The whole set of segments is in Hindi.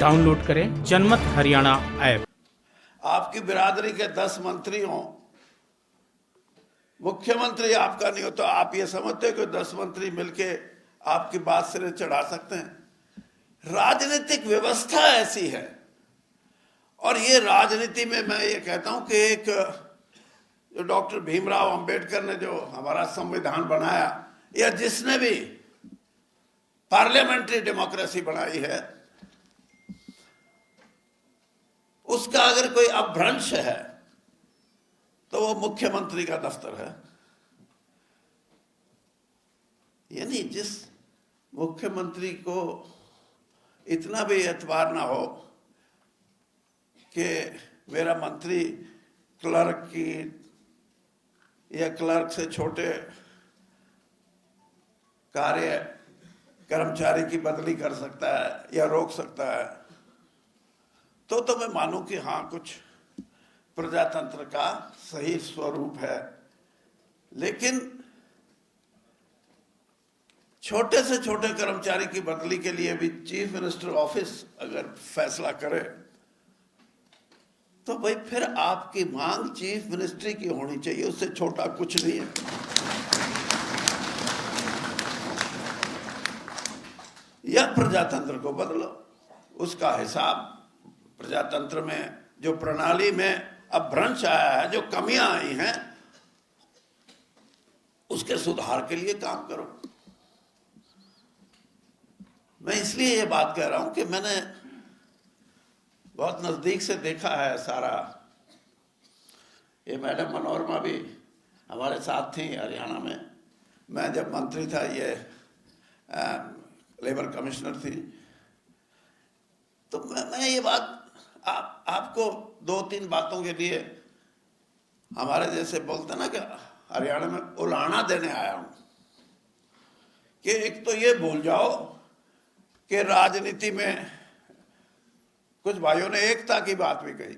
डाउनलोड करें जनमत हरियाणा ऐप। आपकी बिरादरी के 10 मंत्री हों, मुख्यमंत्री आपका नहीं हो, तो आप ये समझते हो कि 10 मंत्री मिलके आपकी बात सिरे चढ़ा सकते हैं? राजनीतिक व्यवस्था ऐसी है। और ये राजनीति में मैं ये कहता हूं कि एक जो डॉक्टर भीमराव अंबेडकर ने जो हमारा संविधान बनाया, या जिसने भी पार्लियामेंट्री डेमोक्रेसी बनाई है, उसका अगर कोई अपभ्रंश है तो वो मुख्यमंत्री का दफ्तर है। यानी जिस मुख्यमंत्री को इतना भी एतबार ना हो कि मेरा मंत्री क्लर्क की या क्लर्क से छोटे कार्य कर्मचारी की बदली कर सकता है या रोक सकता है, तो मैं मानूं कि हाँ, कुछ प्रजातंत्र का सही स्वरूप है। लेकिन छोटे से छोटे कर्मचारी की बदली के लिए भी चीफ मिनिस्टर ऑफिस अगर फैसला करे तो भाई फिर आपकी मांग चीफ मिनिस्ट्री की होनी चाहिए, उससे छोटा कुछ नहीं है। या प्रजातंत्र को बदलो, उसका हिसाब प्रजातंत्र में जो प्रणाली में अपभ्रंश आया है, जो कमियां आई हैं, उसके सुधार के लिए काम करो। मैं इसलिए ये बात कह रहा हूं कि मैंने बहुत नजदीक से देखा है सारा। ये मैडम मनोरमा भी हमारे साथ थी हरियाणा में। मैं जब मंत्री था, ये लेबर कमिश्नर थी, तो मैं ये बात आपको 2-3 बातों के लिए हमारे जैसे बोलते ना कि हरियाणा में उलाहना देने आया हूं कि एक तो ये भूल जाओ कि राजनीति में कुछ भाइयों ने एकता की बात भी कही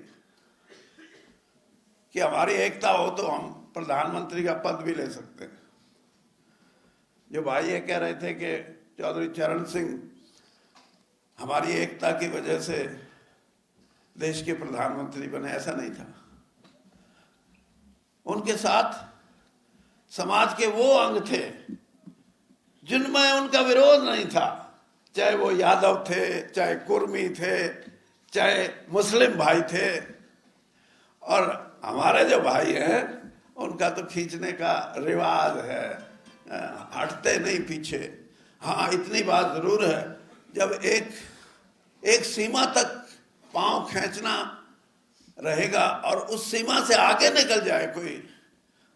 कि हमारी एकता हो तो हम प्रधानमंत्री का पद भी ले सकते हैं। जो भाई ये कह रहे थे कि चौधरी चरण सिंह हमारी एकता की वजह से देश के प्रधानमंत्री बने, ऐसा नहीं था। उनके साथ समाज के वो अंग थे जिनमें उनका विरोध नहीं था, चाहे वो यादव थे, चाहे कुर्मी थे, चाहे मुस्लिम भाई थे। और हमारे जो भाई हैं उनका तो खींचने का रिवाज है, हटते नहीं पीछे। हाँ, इतनी बात जरूर है, जब एक सीमा तक पांव खींचना रहेगा और उस सीमा से आगे निकल जाए कोई,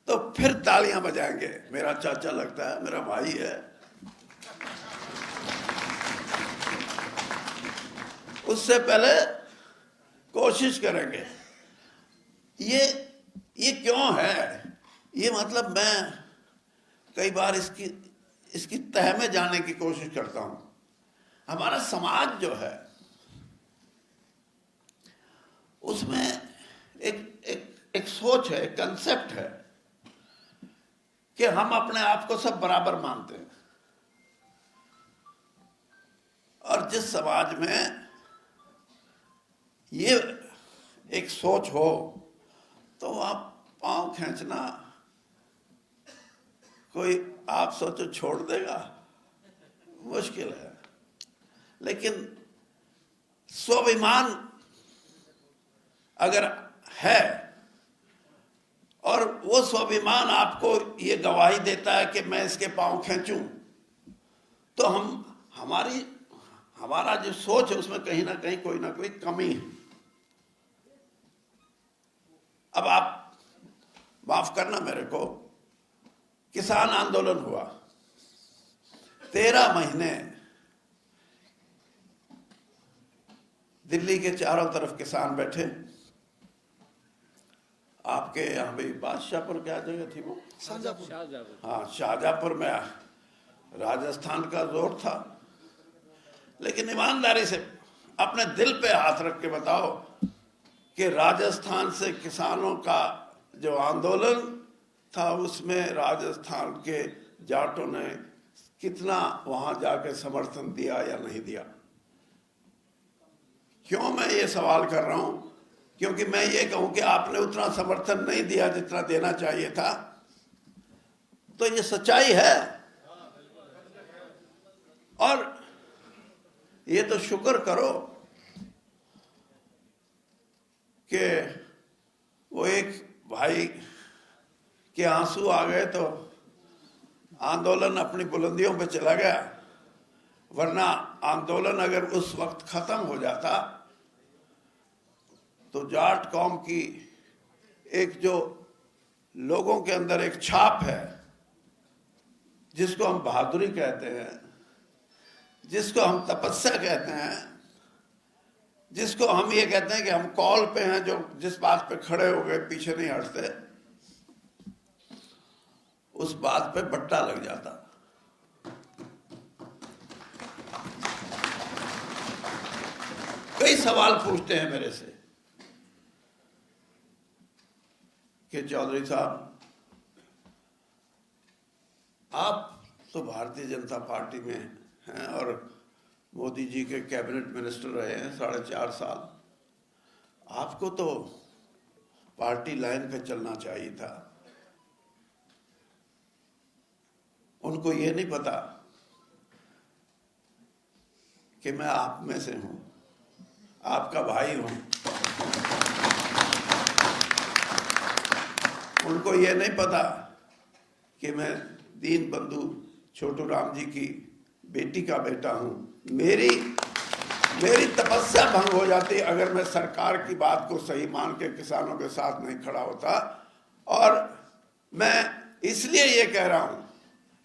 तो फिर तालियां बजाएंगे। मेरा चाचा लगता है, मेरा भाई है। उससे पहले कोशिश करेंगे। ये क्यों है? ये मतलब मैं कई बार इसकी तह में जाने की कोशिश करता हूं। हमारा समाज जो है उसमें एक सोच है, एक कंसेप्ट है कि हम अपने आप को सब बराबर मानते हैं। और जिस समाज में ये एक सोच हो तो आप पांव खींचना, कोई आप सोचो छोड़ देगा, मुश्किल है। लेकिन स्वाभिमान अगर है और वो स्वाभिमान आपको ये गवाही देता है कि मैं इसके पांव खींचूं, तो हमारा जो सोच है उसमें कहीं ना कहीं कोई ना कोई कमी है। अब आप माफ करना मेरे को, किसान आंदोलन हुआ, 13 महीने दिल्ली के चारों तरफ किसान बैठे। आपके यहाँ भी बादशाहपुर क्या जगह थी वो? शाहजहांपुर। हाँ, शाहजहांपुर में राजस्थान का जोर था। लेकिन ईमानदारी से अपने दिल पे हाथ रख के बताओ कि राजस्थान से किसानों का जो आंदोलन था, उसमें राजस्थान के जाटों ने कितना वहां जाके समर्थन दिया या नहीं दिया? क्यों मैं ये सवाल कर रहा हूं? क्योंकि मैं ये कहूं कि आपने उतना समर्थन नहीं दिया जितना देना चाहिए था, तो ये सच्चाई है। और ये तो शुक्र करो कि वो एक भाई के आंसू आ गए तो आंदोलन अपनी बुलंदियों पे चला गया, वरना आंदोलन अगर उस वक्त खत्म हो जाता तो जाट कौम की एक जो लोगों के अंदर एक छाप है, जिसको हम बहादुरी कहते हैं, जिसको हम तपस्या कहते हैं, जिसको हम ये कहते हैं कि हम कॉल पे हैं, जो जिस बात पे खड़े हो गए पीछे नहीं हटते, उस बात पे बट्टा लग जाता। कई सवाल पूछते हैं मेरे से कि चौधरी साहब, आप तो भारतीय जनता पार्टी में हैं और मोदी जी के कैबिनेट मिनिस्टर रहे हैं 4.5 साल, आपको तो पार्टी लाइन पे चलना चाहिए था। उनको ये नहीं पता कि मैं आप में से हूं, आपका भाई हूं। उनको ये नहीं पता कि मैं दीन बंधु छोटू राम जी की बेटी का बेटा हूं। मेरी तपस्या भंग हो जाती अगर मैं सरकार की बात को सही मान के किसानों के साथ नहीं खड़ा होता। और मैं इसलिए ये कह रहा हूं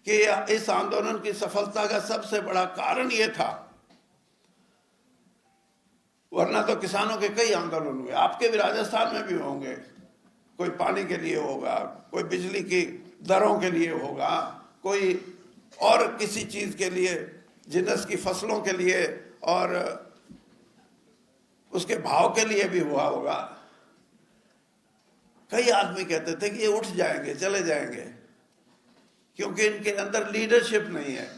कि इस आंदोलन की सफलता का सबसे बड़ा कारण ये था, वरना तो किसानों के कई आंदोलन हुए, आपके भी राजस्थान में भी होंगे, कोई पानी के लिए होगा, कोई बिजली की दरों के लिए होगा, कोई और किसी चीज के लिए, जिन्स की फसलों के लिए और उसके भाव के लिए भी हुआ होगा। कई आदमी कहते थे कि ये उठ जाएंगे, चले जाएंगे, क्योंकि इनके अंदर लीडरशिप नहीं है।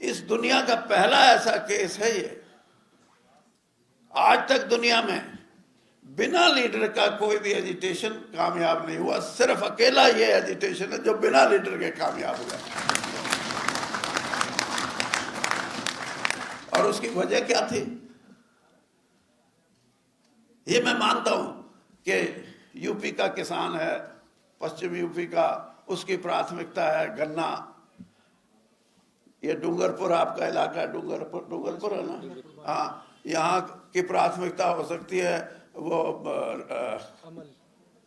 इस दुनिया का पहला ऐसा केस है ये। आज तक दुनिया में बिना लीडर का कोई भी एजिटेशन कामयाब नहीं हुआ, सिर्फ अकेला ये एजिटेशन है जो बिना लीडर के कामयाब हुआ। और उसकी वजह क्या थी? ये मैं मानता हूं कि यूपी का किसान है, पश्चिम यूपी का, उसकी प्राथमिकता है गन्ना। ये डूंगरपुर आपका इलाका है, डूंगरपुर है ना? हाँ, यहाँ की प्राथमिकता हो सकती है वो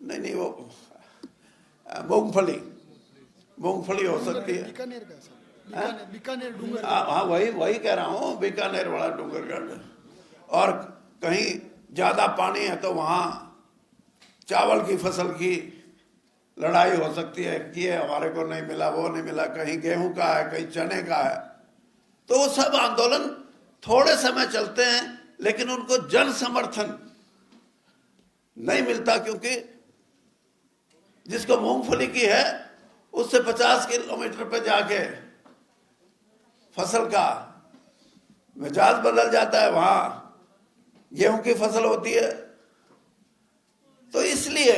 नहीं वो मूंगफली हो सकती है। बीकानेर डूंगर। हाँ, वही कह रहा हूँ, बीकानेर वाला डूंगरगढ़। और कहीं ज्यादा पानी है तो वहां चावल की फसल की लड़ाई हो सकती है कि ये हमारे को नहीं मिला, वो नहीं मिला, कहीं गेहूं का है, कहीं चने का है। तो वो सब आंदोलन थोड़े समय चलते हैं, लेकिन उनको जन समर्थन नहीं मिलता, क्योंकि जिसको मूंगफली की है उससे 50 किलोमीटर पे जाके फसल का मिजाज बदल जाता है, वहां गेहूं की फसल होती है। तो इसलिए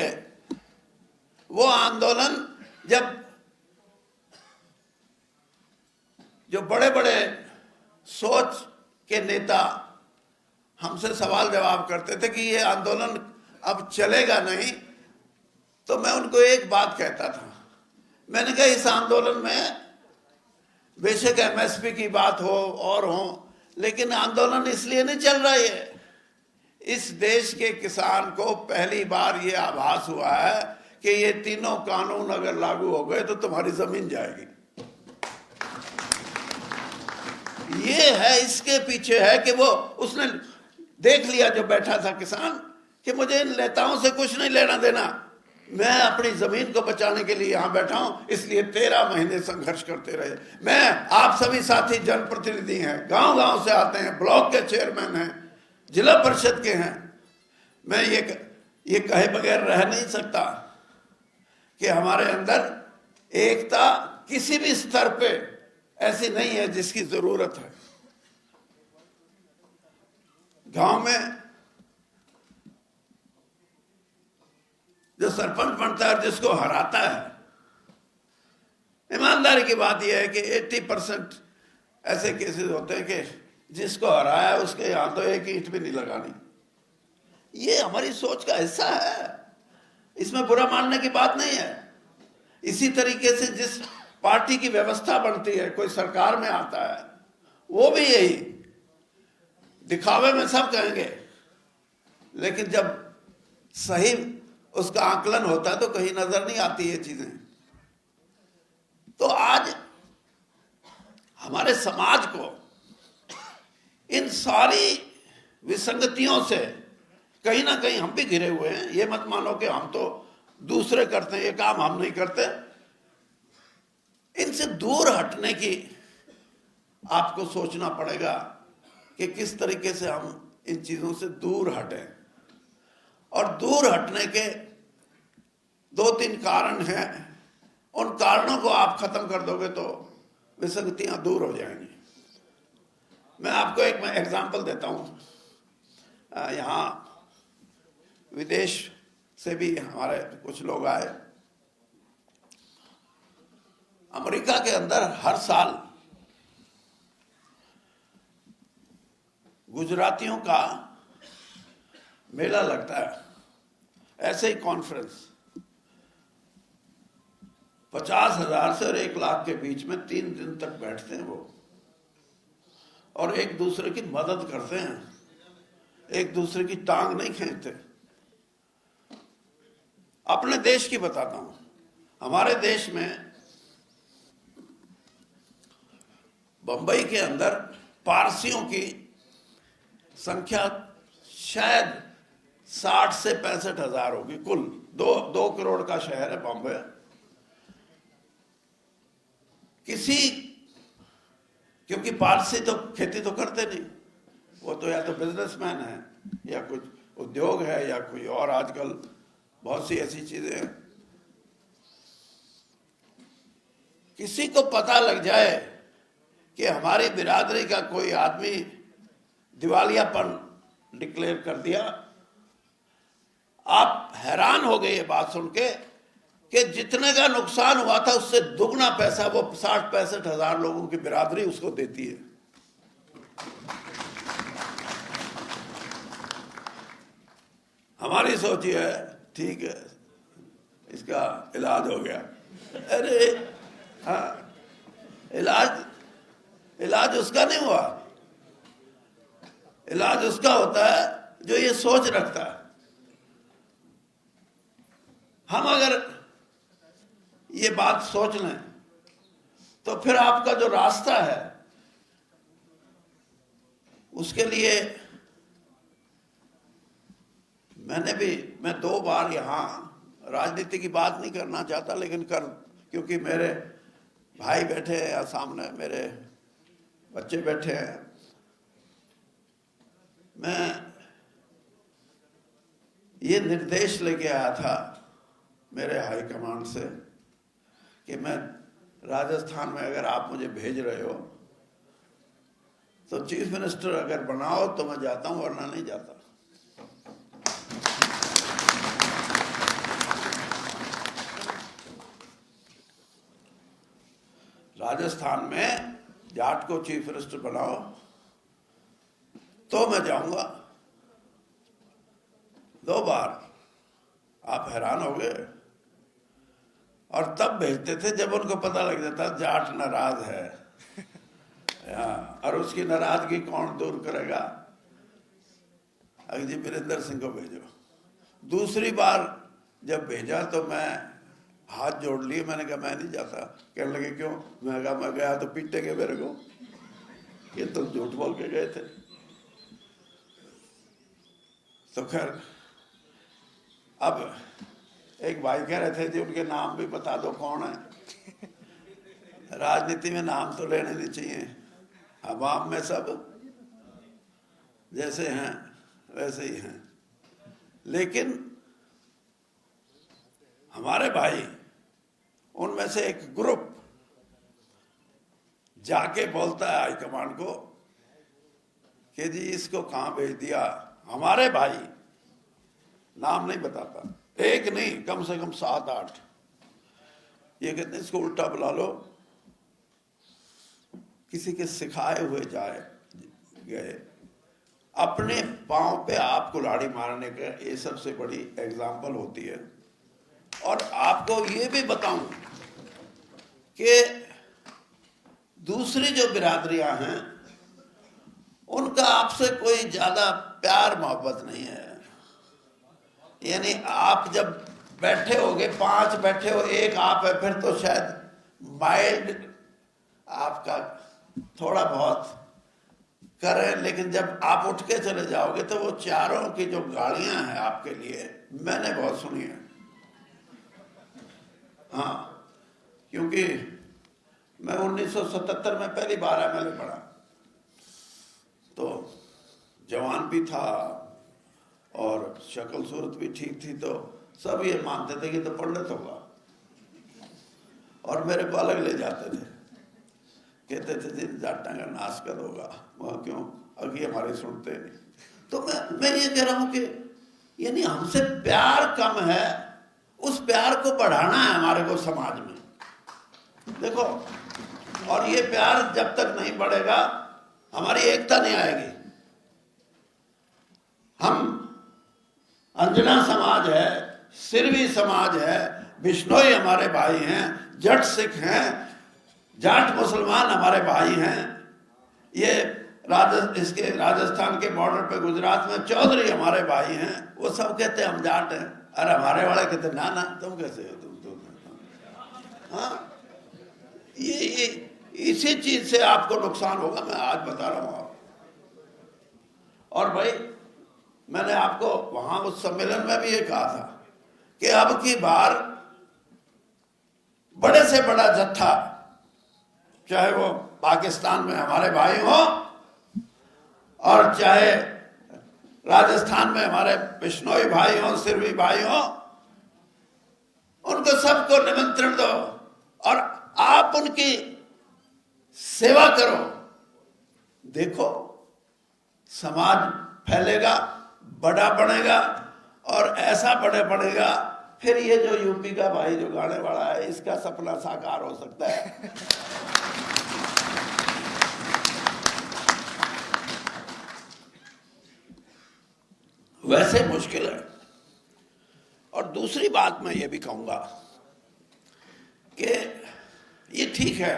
वो आंदोलन, जब जो बड़े बड़े सोच के नेता हमसे सवाल जवाब करते थे कि ये आंदोलन अब चलेगा नहीं, तो मैं उनको एक बात कहता था। मैंने कहा इस आंदोलन में बेशक एमएसपी की बात हो और हो, लेकिन आंदोलन इसलिए नहीं चल रहा है। इस देश के किसान को पहली बार ये आभास हुआ है कि ये तीनों कानून अगर लागू हो गए तो तुम्हारी जमीन जाएगी। ये है, इसके पीछे है कि वो उसने देख लिया जो बैठा था किसान कि मुझे इन नेताओं से कुछ नहीं लेना देना, मैं अपनी जमीन को बचाने के लिए यहां बैठा हूं। इसलिए 13 महीने संघर्ष करते रहे। मैं, आप सभी साथी जनप्रतिनिधि हैं, गांव गांव से आते हैं, ब्लॉक के चेयरमैन हैं, जिला परिषद के हैं। मैं ये कहे बगैर रह नहीं सकता कि हमारे अंदर एकता किसी भी स्तर पे ऐसी नहीं है जिसकी जरूरत है। गांव में जो सरपंच बनता है और जिसको हराता है, ईमानदारी की बात यह है कि 80% ऐसे केसेस होते हैं कि जिसको हराया उसके यहां तो एक ईंट भी नहीं लगानी। ये हमारी सोच का हिस्सा है, इसमें बुरा मानने की बात नहीं है। इसी तरीके से जिस पार्टी की व्यवस्था बनती है, कोई सरकार में आता है, वो भी यही दिखावे में सब कहेंगे, लेकिन जब सही उसका आकलन होता है तो कहीं नजर नहीं आती ये चीजें। तो आज हमारे समाज को इन सारी विसंगतियों से कहीं ना कहीं हम भी घिरे हुए हैं। ये मत मानो कि हम तो दूसरे करते हैं, ये काम हम नहीं करते। इनसे दूर हटने की आपको सोचना पड़ेगा कि किस तरीके से हम इन चीजों से दूर हटें। और दूर हटने के 2-3 कारण हैं। उन कारणों को आप खत्म कर दोगे तो विसंगतियां दूर हो जाएंगी। मैं आपको एक एग्जांपल देता हूं। यहाँ विदेश से भी हमारे कुछ लोग आए। अमेरिका के अंदर हर साल गुजरातियों का मेला लगता है, ऐसे ही कॉन्फ्रेंस। 50,000 से और 1 लाख के बीच में 3 दिन तक बैठते हैं वो, और एक दूसरे की मदद करते हैं, एक दूसरे की टांग नहीं खींचते। अपने देश की बताता हूं। हमारे देश में बंबई के अंदर पारसियों की संख्या शायद 60 से 65,000 होगी कुल। 2 करोड़ का शहर है बॉम्बे। क्योंकि पारसी तो खेती तो करते नहीं, वो तो या तो बिजनेसमैन है या कुछ उद्योग है या कोई और, आजकल बहुत सी ऐसी चीजें हैं। किसी को पता लग जाए कि हमारी बिरादरी का कोई आदमी दिवालियापन डिक्लेयर कर दिया, आप हैरान हो गए ये बात सुन के कि जितने का नुकसान हुआ था उससे दुगना पैसा वो 60-65,000 लोगों की बिरादरी उसको देती है। हमारी सोच ये है, ठीक है इसका इलाज हो गया। अरे हाँ, इलाज उसका नहीं हुआ। इलाज उसका होता है जो ये सोच रखता है। हम अगर ये बात सोच लें तो फिर आपका जो रास्ता है उसके लिए मैं 2 बार यहां राजनीति की बात नहीं करना चाहता, लेकिन क्योंकि मेरे भाई बैठे हैं या सामने मेरे बच्चे बैठे हैं, मैं ये निर्देश लेके आया था मेरे हाई कमांड से कि मैं राजस्थान में अगर आप मुझे भेज रहे हो तो चीफ मिनिस्टर अगर बनाओ तो मैं जाता हूं, वरना नहीं जाता। राजस्थान में जाट को चीफ मिनिस्टर बनाओ तो मैं जाऊंगा। 2 बार आप हैरान हो गए। और तब भेजते थे जब उनको पता लग जाता जाट नाराज है, और उसकी नाराजगी कौन दूर करेगा? अजी वीरेंद्र सिंह को भेजो। दूसरी बार जब भेजा तो मैं हाथ जोड़ लिए, मैंने कहा मैं नहीं जाता। कहने लगे क्यों? मैं कहा मैं गया तो पीटेंगे मेरे को, ये तो झूठ बोल के गए थे। तो खैर अब एक भाई कह रहे थे जी उनके नाम भी बता दो कौन है। राजनीति में नाम तो लेने नहीं चाहिए, अवाम में सब जैसे हैं वैसे ही हैं। लेकिन हमारे भाई उनमें से एक ग्रुप जाके बोलता है हाईकमांड को कि जी इसको कहाँ भेज दिया, हमारे भाई, नाम नहीं बताता, एक नहीं कम से कम 7-8, ये कहते हैं इसको उल्टा बुला लो, किसी के सिखाए हुए गए, अपने पांव पे आप कुल्हाड़ी मारने का ये सबसे बड़ी एग्जाम्पल होती है। और आपको ये भी बताऊं कि दूसरी जो बिरादरियां हैं उनका आपसे कोई ज्यादा प्यार मोहब्बत नहीं है। यानी आप जब बैठे होगे, 5 बैठे हो, एक आप है, फिर तो शायद माइल्ड आपका थोड़ा बहुत करें, लेकिन जब आप उठ के चले जाओगे तो वो चारों की जो गालियां हैं आपके लिए, मैंने बहुत सुनी है। हाँ, क्योंकि मैं 1977 में पहली बार MLA पढ़ा, तो जवान भी था और शक्ल सूरत भी ठीक थी, तो सब ये मानते थे कि तो पंडित होगा, और मेरे को अलग ले जाते थे, कहते थे जी जाटा का नाश कर होगा, वह क्यों अभी हमारे सुनते नहीं। तो मैं ये कह रहा हूं कि यानी हमसे प्यार कम है, उस प्यार को बढ़ाना है हमारे को समाज में, देखो। और ये प्यार जब तक नहीं बढ़ेगा हमारी एकता नहीं आएगी। हम अंजना समाज है, सिरवी समाज है, बिश्नोई हमारे भाई हैं, जट सिख हैं, जाट मुसलमान हमारे भाई हैं, ये इसके राजस्थान के बॉर्डर पे गुजरात में चौधरी हमारे भाई हैं, वो सब कहते हैं हम जाट हैं, अरे हमारे वाले कहते ना ना तुम कैसे हो, तुम हाँ, ये इसी चीज से आपको नुकसान होगा, मैं आज बता रहा हूं आपको। और भाई मैंने आपको वहां उस सम्मेलन में भी ये कहा था कि अब की बार बड़े से बड़ा जत्था, चाहे वो पाकिस्तान में हमारे भाई हो और चाहे राजस्थान में हमारे बिश्नोई भाई हो, सिरवी भाई हो, उनको सबको निमंत्रण दो और आप उनकी सेवा करो। देखो समाज फैलेगा, बड़ा बनेगा, और ऐसा बड़े बनेगा फिर ये जो यूपी का भाई जो गाने वाला है, इसका सपना साकार हो सकता है। वैसे मुश्किल है। और दूसरी बात मैं ये भी कहूंगा कि ये ठीक है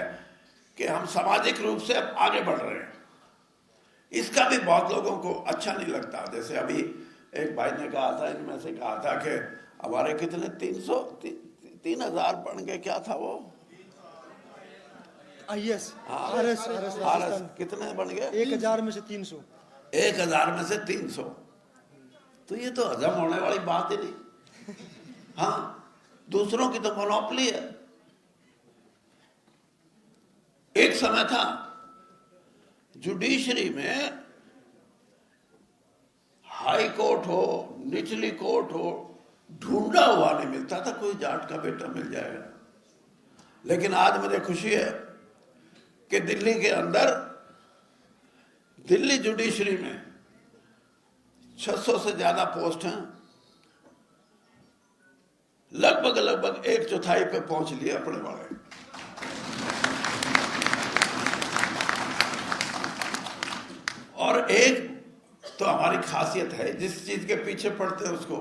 कि हम सामाजिक रूप से अब आगे बढ़ रहे हैं, इसका भी बहुत लोगों को अच्छा नहीं लगता। जैसे अभी एक भाई ने कहा था, इनमें से कहा था कि हमारे कितने 3,000 बन गए, क्या था वो IS RS कितने बन गए? 1000 में से 300। 1000 में से 300, तो ये तो हजम होने वाली बात ही नहीं। हाँ, दूसरों की तो मोनोपोली है। एक समय था जुडिशरी में, हाई कोर्ट हो, निचली कोर्ट हो, ढूंढा हुआ नहीं मिलता था कोई जाट का बेटा मिल जाएगा। लेकिन आज मुझे खुशी है कि दिल्ली के अंदर, दिल्ली जुडिशरी में 600 से ज्यादा पोस्ट हैं, लगभग 1/4 पे पहुंच लिए अपने वाले। और एक तो हमारी खासियत है, जिस चीज के पीछे पड़ते हैं उसको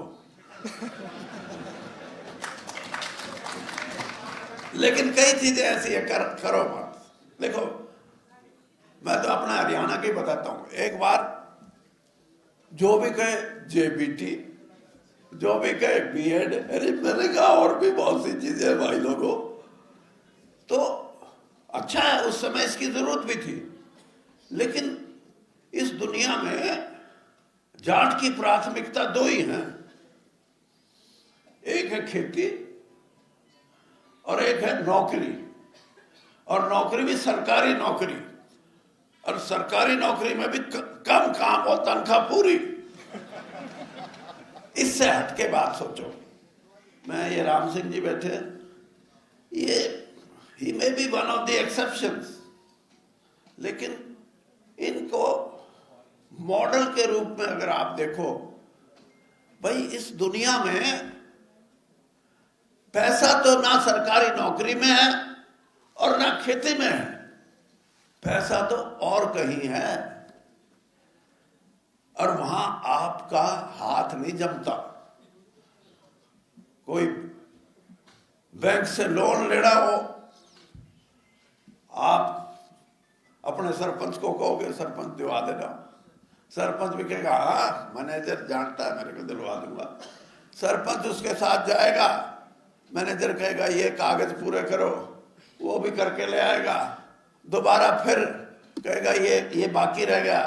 लेकिन कई चीजें ऐसी है करो मत। देखो मैं तो अपना हरियाणा की बताता हूं। एक बार जो भी कहे JBT, जो भी कहे B.Ed, अरे मैंने कहा और भी बहुत सी चीजें हैं भाई लोगों। तो अच्छा है, उस समय इसकी जरूरत भी थी, लेकिन इस दुनिया में जाट की प्राथमिकता 2 ही हैं, एक है खेती और एक है नौकरी। और नौकरी भी सरकारी नौकरी, और सरकारी नौकरी में भी कम काम और तनख्वाह पूरी। इससे हटके बात सोचो। मैं ये राम सिंह जी बैठे, ये ही may be one of the exceptions, लेकिन इनको मॉडल के रूप में अगर आप देखो, भाई इस दुनिया में पैसा तो ना सरकारी नौकरी में है और ना खेती में है, पैसा तो और कहीं है, और वहां आपका हाथ नहीं जमता। कोई बैंक से लोन ले रहा हो, आप अपने सरपंच को कहोगे सरपंच दिलवा देना, सरपंच भी कहेगा हाँ मैनेजर जानता है मेरे को दिलवा दूंगा। सरपंच उसके साथ जाएगा, मैनेजर कहेगा ये कागज पूरे करो, वो भी करके ले आएगा, दोबारा फिर कहेगा ये बाकी रह गया,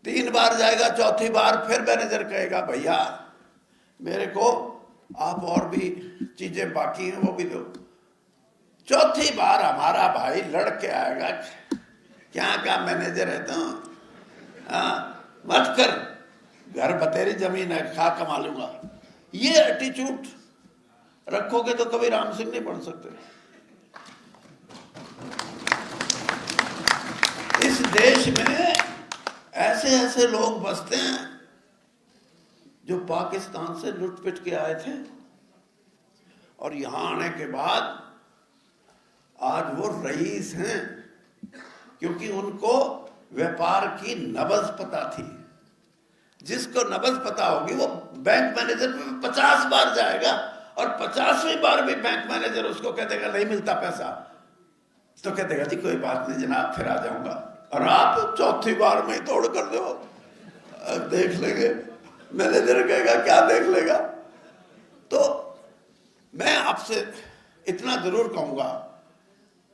3 बार जाएगा, चौथी बार फिर मैनेजर कहेगा भैया मेरे को आप और भी चीजें बाकी हैं वो भी दो। चौथी बार हमारा भाई लड़के आएगा, क्या का मैनेजर है तो मत कर, घर बतेरी जमीन है, खा कमा लूंगा। ये एटीट्यूड रखोगे तो कभी राम सिंह नहीं बन सकते। इस देश में ऐसे ऐसे लोग बसते हैं जो पाकिस्तान से लुट पिट के आए थे और यहां आने के बाद आज वो रईस हैं, क्योंकि उनको व्यापार की नबज पता थी। जिसको नबज पता होगी वो बैंक मैनेजर पे 50 बार जाएगा और 50वीं बार भी बैंक मैनेजर उसको कह देगा नहीं मिलता पैसा, तो कह देगा जी कोई बात नहीं जनाब फिर आ जाऊंगा, और आप चौथी बार में ही तोड़ कर दो, देख लेंगे। मैनेजर कहेगा क्या देख लेगा। तो मैं आपसे इतना जरूर कहूंगा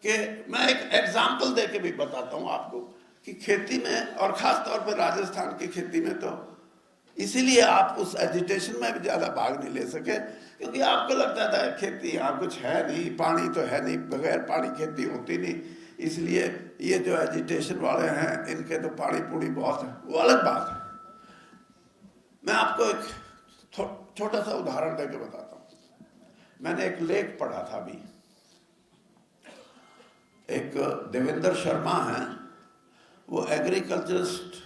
कि मैं एक एग्जाम्पल दे के भी बताता हूं आपको कि खेती में और खास तौर पर राजस्थान की खेती में तो इसीलिए आप उस एजिटेशन में भी ज्यादा भाग नहीं ले सके, क्योंकि आपको लगता था खेती यहाँ कुछ है नहीं, पानी तो है नहीं, बगैर पानी खेती होती नहीं, इसलिए ये जो एजिटेशन वाले हैं इनके तो पानी पूरी बहुत है, वो अलग बात है। मैं आपको एक छोटा सा उदाहरण देके बताता हूँ। मैंने एक लेख पढ़ा था अभी, एक देवेंद्र शर्मा है, वो एग्रीकल्चरिस्ट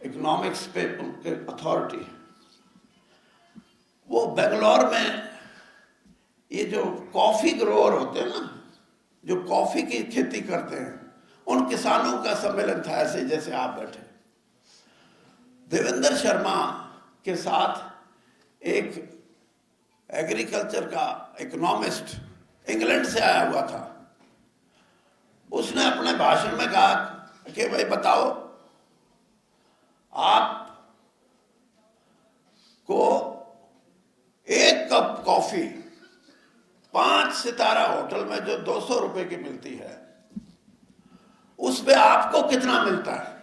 इकोनॉमिक्स पे उनके अथॉरिटी, वो बेंगलोर में ये जो कॉफी ग्रोअर होते हैं ना, जो कॉफी की खेती करते हैं, उन किसानों का सम्मेलन था, ऐसे जैसे आप बैठे। देवेंद्र शर्मा के साथ एक एग्रीकल्चर का इकोनॉमिस्ट इंग्लैंड से आया हुआ था। उसने अपने भाषण में कहा कि भाई बताओ, आप को 1 कप कॉफी 5 सितारा होटल में जो 200 रुपए की मिलती है, उस पे आपको कितना मिलता है?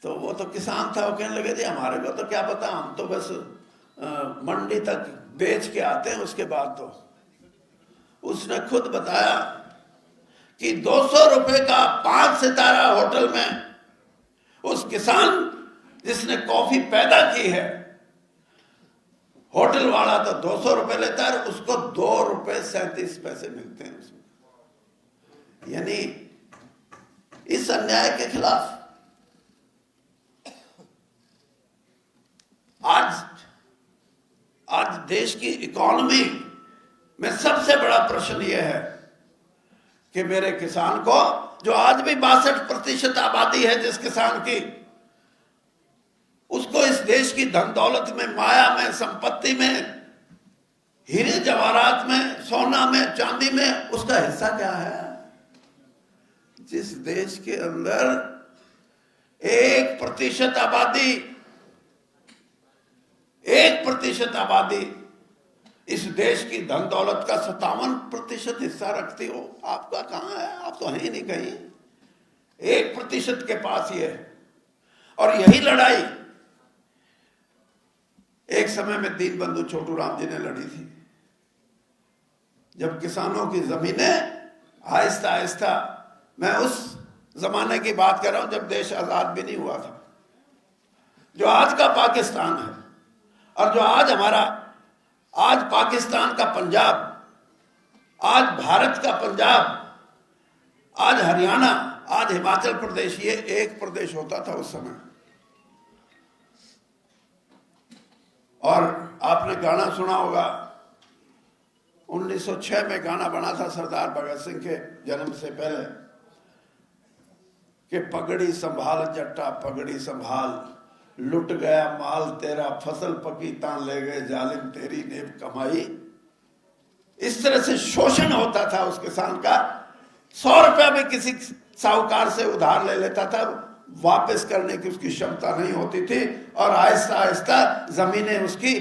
तो वो तो किसान था, वो कहने लगे जी हमारे को तो क्या पता, हम तो बस मंडी तक बेच के आते हैं, उसके बाद तो। उसने खुद बताया कि 200 रुपए का 5 सितारा होटल में उस किसान जिसने कॉफी पैदा की है, होटल वाला तो 200 रुपए लेता है, उसको 2 रुपए 37 पैसे मिलते हैं उसमें। यानी इस अन्याय के खिलाफ आज देश की इकोनॉमी में सबसे बड़ा प्रश्न यह है कि मेरे किसान को, जो आज भी 62% आबादी है जिस किसान की, उसको इस देश की धन दौलत में, माया में, संपत्ति में, हीरे जवाहरात में, सोना में, चांदी में उसका हिस्सा क्या है? जिस देश के अंदर 1% आबादी इस देश की धन दौलत का 57% हिस्सा रखती हो, आपका कहां है? आप तो हैं ही नहीं कहीं। 1% के पास ही है। और यही लड़ाई एक समय में दीनबंधु छोटू राम जी ने लड़ी थी, जब किसानों की जमीनें आहिस्ता आहिस्ता, मैं उस जमाने की बात कर रहा हूं जब देश आजाद भी नहीं हुआ था, जो आज का पाकिस्तान है और जो आज पाकिस्तान का पंजाब, आज भारत का पंजाब, आज हरियाणा, आज हिमाचल प्रदेश ये एक प्रदेश होता था उस समय। और आपने गाना सुना होगा, 1906 में गाना बना था सरदार भगत सिंह के जन्म से पहले कि पगड़ी संभाल जट्टा पगड़ी संभाल, लुट गया माल तेरा फसल पकी तान ले गए जालिम तेरी नेब कमाई। इस तरह से शोषण होता था उस किसान का। 100 रुपया भी किसी साहूकार से उधार ले लेता था, वापस करने की उसकी क्षमता नहीं होती थी। और आहिस्ता आहिस्ता जमीनें उसकी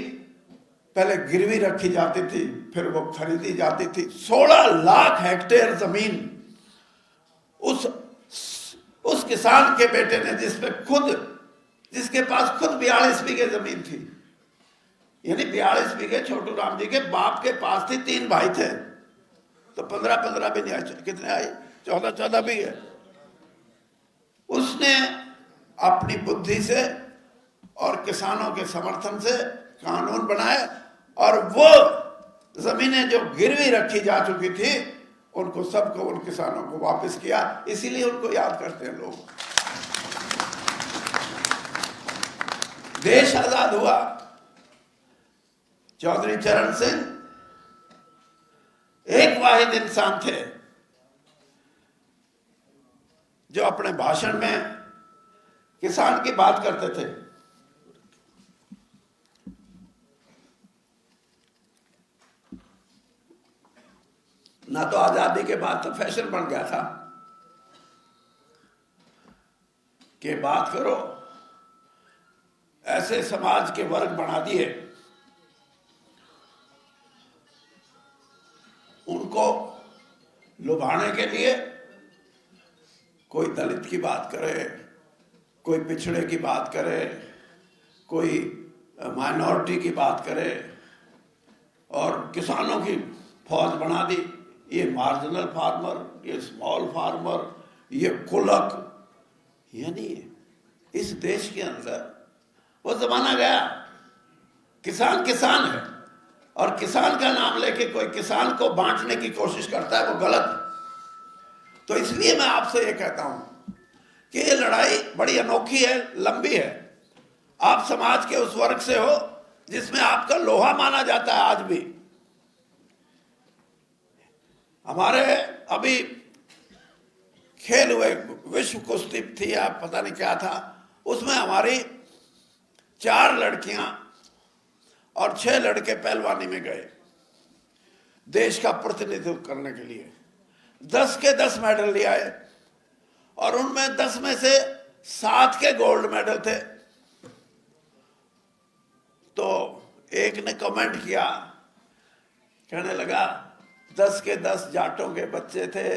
पहले गिरवी रखी जाती थी, फिर वो खरीदी जाती थी। 16 लाख हेक्टेयर जमीन उस किसान के बेटे ने, जिसके पास खुद 42 बीघे जमीन थी, यानी 42 बीघे छोटू राम जी के बाप के पास थी। 3 भाई थे, तो 15 भी नहीं आए, कितने आए? 14 बीघे। उसने अपनी बुद्धि से और किसानों के समर्थन से कानून बनाए और वो जमीनें जो गिरवी रखी जा चुकी थी उनको सबको, उन किसानों को वापस किया। इसीलिए उनको याद करते हैं लोग। देश आजाद हुआ। चौधरी चरण सिंह एक वाहिद इंसान थे जो अपने भाषण में किसान की बात करते थे। ना तो आजादी के बाद तो फैशन बन गया था कि बात करो, ऐसे समाज के वर्ग बना दिए, उनको लुभाने के लिए कोई दलित की बात करे, कोई पिछड़े की बात करे, कोई माइनॉरिटी की बात करे, और किसानों की फौज बना दी। ये मार्जिनल फार्मर, ये स्मॉल फार्मर, ये कुलक, यानी इस देश के अंदर वो जमाना गया। किसान किसान है, और किसान का नाम लेके कोई किसान को बांटने की कोशिश करता है, वो गलत। तो इसलिए मैं आपसे ये कहता हूं कि ये लड़ाई बड़ी अनोखी है, लंबी है। आप समाज के उस वर्ग से हो जिसमें आपका लोहा माना जाता है आज भी। हमारे अभी खेल हुए, विश्व कुश्ती थी या पता नहीं क्या था, उसमें हमारी 4 लड़कियां और 6 लड़के पहलवानी में गए देश का प्रतिनिधित्व करने के लिए। 10 के 10 मेडल ले आए, और उनमें 10 में से 7 के गोल्ड मेडल थे। तो एक ने कमेंट किया, कहने लगा 10 के 10 जाटों के बच्चे थे,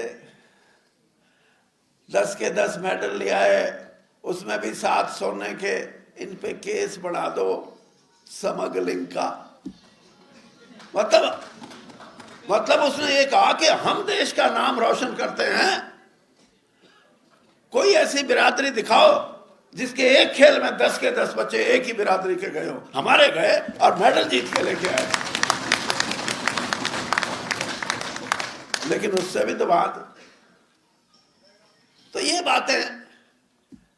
10 के 10 मेडल ले आए, उसमें भी 7 सोने के, इन पे केस बढ़ा दो स्मगलिंग का। मतलब उसने ये कहा कि हम देश का नाम रोशन करते हैं, कोई ऐसी बिरादरी दिखाओ जिसके एक खेल में 10 के 10 बच्चे एक ही बिरादरी के गए हो। हमारे गए और मेडल जीत के लेके आए। लेकिन उससे भी तो बात, तो ये बातें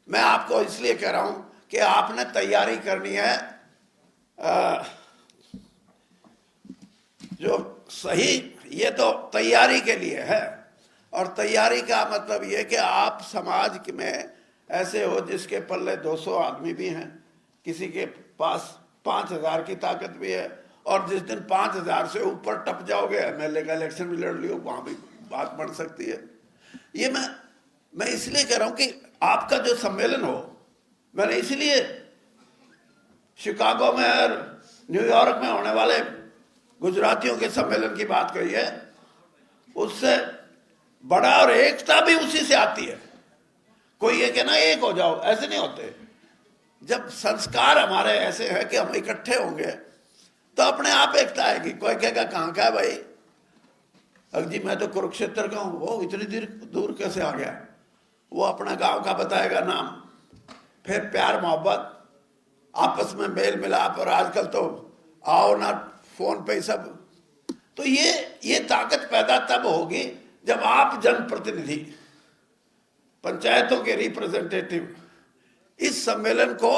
मैं आपको इसलिए कह रहा हूं कि आपने तैयारी करनी है जो सही। ये तो तैयारी के लिए है, और तैयारी का मतलब ये कि आप समाज में ऐसे हो जिसके पल्ले 200 आदमी भी हैं, किसी के पास 5000 की ताकत भी है, और जिस दिन 5000 से ऊपर टप जाओगे, एमएलए का इलेक्शन भी लड़ लियो, वहां भी बात बढ़ सकती है। ये मैं इसलिए कह रहा हूं कि आपका जो सम्मेलन हो, मैंने इसलिए शिकागो में और न्यूयॉर्क में होने वाले गुजरातियों के सम्मेलन की बात कही है, उससे बड़ा और एकता भी उसी से आती है। कोई ये कहना एक हो जाओ, ऐसे नहीं होते। जब संस्कार हमारे ऐसे हैं कि हम इकट्ठे होंगे तो अपने आप एकता आएगी। कोई कहेगा कहाँ का है भाई, अजी मैं तो कुरुक्षेत्र का हूँ, वो इतनी दूर कैसे आ गया, वो अपना गांव का बताएगा नाम। फिर प्यार मोहब्बत, आपस में मेल मिलाप, और आजकल तो आओ ना फोन पे सब। तो ये ताकत पैदा तब होगी जब आप जनप्रतिनिधि पंचायतों के रिप्रेजेंटेटिव इस सम्मेलन को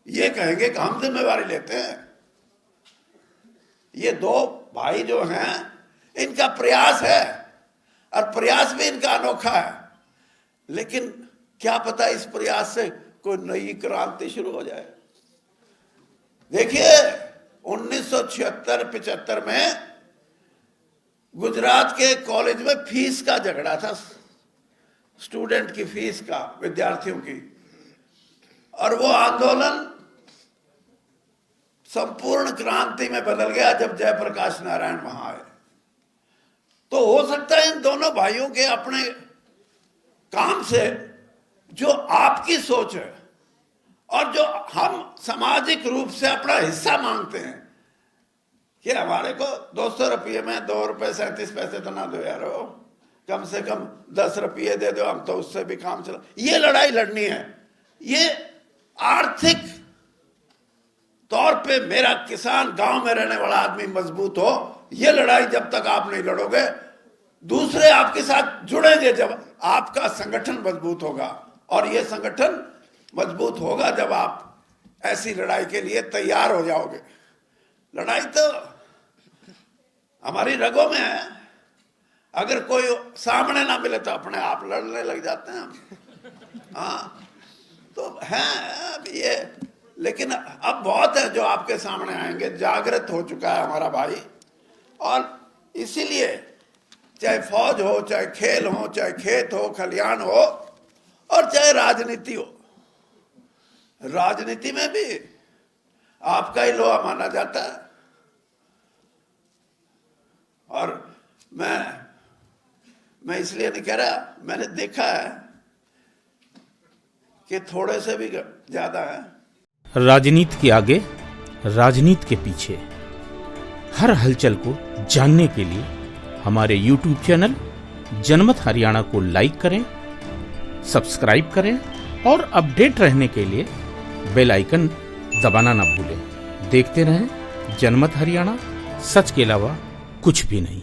ये कहेंगे कि हम जिम्मेवारी लेते हैं। ये दो भाई जो हैं, इनका प्रयास है और प्रयास भी इनका अनोखा है, लेकिन क्या पता इस प्रयास से कोई नई क्रांति शुरू हो जाए। देखिए 1976-75 में गुजरात के कॉलेज में फीस का झगड़ा था, स्टूडेंट की फीस का, विद्यार्थियों की, और वो आंदोलन संपूर्ण क्रांति में बदल गया जब जयप्रकाश नारायण वहां आए। तो हो सकता है इन दोनों भाइयों के अपने काम से जो आपकी सोच है और जो हम सामाजिक रूप से अपना हिस्सा मांगते हैं कि हमारे को 200 रुपये में 2 रुपये 37 पैसे तो ना दो यार, कम से कम 10 रुपये दे दो, हम तो उससे भी काम चला। ये लड़ाई लड़नी है। ये आर्थिक तौर पे मेरा किसान, गांव में रहने वाला आदमी मजबूत हो, ये लड़ाई जब तक आप नहीं लड़ोगे, दूसरे आपके साथ जुड़ेंगे जब आपका संगठन मजबूत होगा। और ये संगठन मजबूत होगा जब आप ऐसी लड़ाई के लिए तैयार हो जाओगे। लड़ाई तो हमारी रगों में है, अगर कोई सामने ना मिले तो अपने आप लड़ने लग जाते हैं हम। हाँ तो है अब ये, लेकिन अब बहुत है जो आपके सामने आएंगे। जागृत हो चुका है हमारा भाई, और इसीलिए चाहे फौज हो, चाहे खेल हो, चाहे खेत हो, खलियान हो, और चाहे राजनीति हो, राजनीति में भी आपका ही लोहा माना जाता है। और मैं इसलिए नहीं कह रहा, मैंने देखा है कि थोड़े से भी ज्यादा है। राजनीति के आगे, राजनीति के पीछे, हर हलचल को जानने के लिए हमारे YouTube चैनल जनमत हरियाणा को लाइक करें, सब्सक्राइब करें और अपडेट रहने के लिए बेल आइकन दबाना ना भूलें। देखते रहें जनमत हरियाणा, सच के अलावा कुछ भी नहीं।